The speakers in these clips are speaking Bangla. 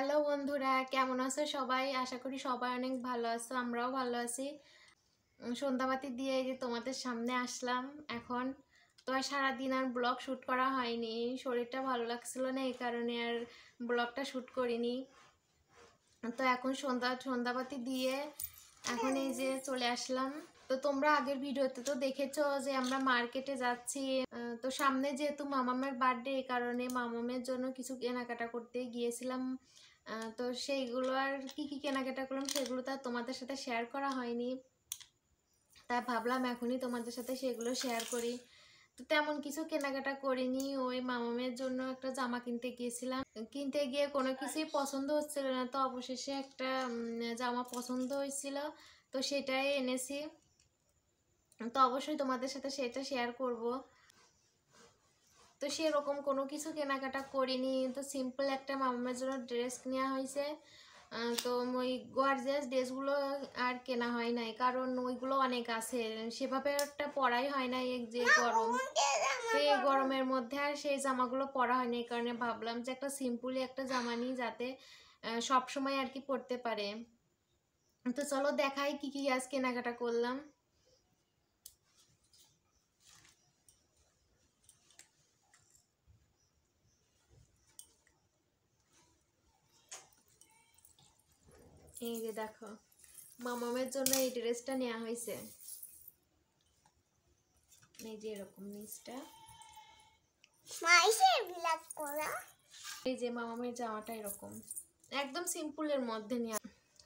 হ্যালো বন্ধুরা, কেমন আছো সবাই? আশা করি সবাই অনেক ভালো আছো, আমরাও ভালো আছি। সন্ধ্যাবাতি দিয়ে এই যে তোমাদের সামনে আসলাম এখন। তো আর সারাদিন আর ব্লগ শ্যুট করা হয়নি, শরীরটা ভালো লাগছিল না, এই কারণে আর ব্লগটা শ্যুট করিনি। তো এখন সন্ধ্যাবাতি দিয়ে এখন এই যে চলে আসলাম। তো তোমরা আগের ভিডিওতে তো দেখেছো যে আমরা মার্কেটে যাচ্ছি। তো সামনে যেহেতু মামামের বার্থডে, এই কারণে মামামের জন্য কিছু কেনাকাটা করতে গিয়েছিলাম। তো সেইগুলো আর কি কি কেনাকাটা করলাম সেগুলো তো আর তোমাদের সাথে শেয়ার করা হয়নি, তাই ভাবলাম এখনই তোমাদের সাথে সেগুলো শেয়ার করি। তো তেমন কিছু কেনাকাটা করিনি, ওই মামামের জন্য একটা জামা কিনতে গিয়েছিলাম। কিনতে গিয়ে কোনো কিছুই পছন্দ হচ্ছিল না, তো অবশেষে একটা জামা পছন্দ হয়েছিল, তো সেটাই এনেছি। তো অবশ্যই তোমাদের সাথে সেটা শেয়ার করব। তো সেরকম কোনো কিছু কেনাকাটা করিনি, তো সিম্পল একটা মামার জন্য ড্রেস নেওয়া হয়েছে। তো ওই গর্জিয়াস ড্রেসগুলো আর কেনা হয় নাই, কারণ ওইগুলো অনেক আছে, সেভাবে একটা পরাই হয় না। এই যে গরম, তো এই গরমের মধ্যে আর সেই জামাগুলো পরা হয়নি, এই কারণে ভাবলাম যে একটা সিম্পলি একটা জামা নিই, যাতে সব সময় আর কি পরতে পারে। তো চলো দেখাই কি কি আজ কেনাকাটা করলাম। এই যে দেখো, মামামের জন্য এই ড্রেসটা নেওয়া হয়েছে। এই যে এরকম নিচটা, এই যে মামামের জামাটা এরকম একদম সিম্পলের মধ্যে নিয়ে।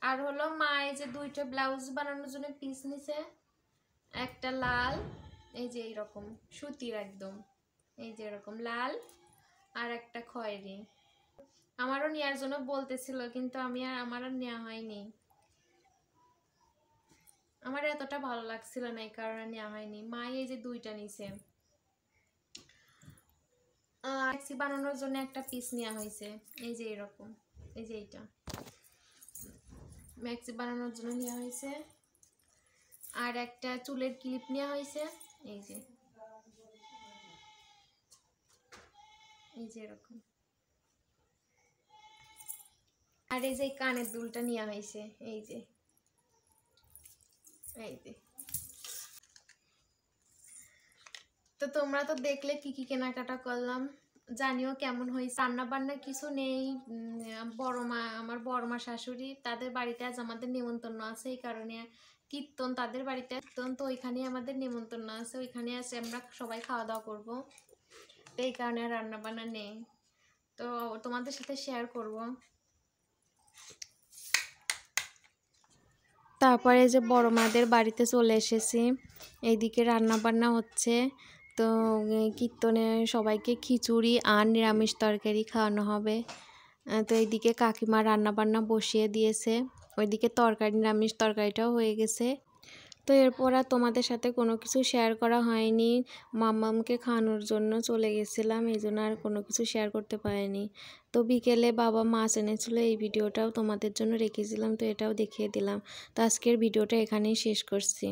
আর হলো মা এই যে দুইটা ব্লাউজ বানানোর জন্য পিস নিছে, একটা লাল, এই যে এইরকম সুতির একদম, এই যে এরকম লাল, আর একটা খয়েরি। আমারও নেওয়ার জন্য বলতেছিল, কিন্তু আমার আর নেওয়া হয়নি, আমার এতটা ভালো লাগছিল না, এই কারণে নেওয়া হয়নি। মা এই যে দুইটা নিছে। ট্যাক্সি বানানোর জন্য একটা পিস নেওয়া হয়েছে, এই যে এরকম, এই যে এইটা ম্যাক্সি বানানোর জন্য নেওয়া হয়েছে। আর একটা চুলের ক্লিপ নেওয়া হয়েছে, এই যে এরকম। আর এই যে কানের দুলটা নেওয়া হয়েছে, এই যে এই যে। তো তোমরা তো দেখলে কি কি কেনাকাটা করলাম, জানিও কেমন হয়েছে। রান্না বান্না কিছু নেই, আমার বড় মা শাশুড়ি তাদের বাড়িতে আজ আমাদের নেমন্তন্ন আছে, এই কারণে কীর্তন, তাদের বাড়িতে কীর্তন, তো ওইখানে আমাদের নেমন্তন্ন আছে, ওইখানে আছে আমরা সবাই খাওয়া দাওয়া করবো, তো এই কারণে রান্না বান্না নেই। তো তোমাদের সাথে শেয়ার করব। তারপরে যে বড় মাদের বাড়িতে চলে এসেছি, এইদিকে রান্না বান্না হচ্ছে। তো কীর্তনে সবাইকে খিচুড়ি আর নিরামিষ তরকারি খাওয়ানো হবে। তো এইদিকে কাকিমা রান্না বান্না বসিয়ে দিয়েছে, ওইদিকে তরকারি, নিরামিষ তরকারিটাও হয়ে গেছে। তো এরপর আর তোমাদের সাথে কোনো কিছু শেয়ার করা হয়নি, মাম্মামকে খাওয়ানোর জন্য চলে গেছিলাম, এই জন্য আর কোনো কিছু শেয়ার করতে পারিনি। তো বিকেলে বাবা মাছ এনেছিল, এই ভিডিওটাও তোমাদের জন্য রেখেছিলাম, তো এটাও দেখিয়ে দিলাম। তো আজকের ভিডিওটা এখানেই শেষ করছি।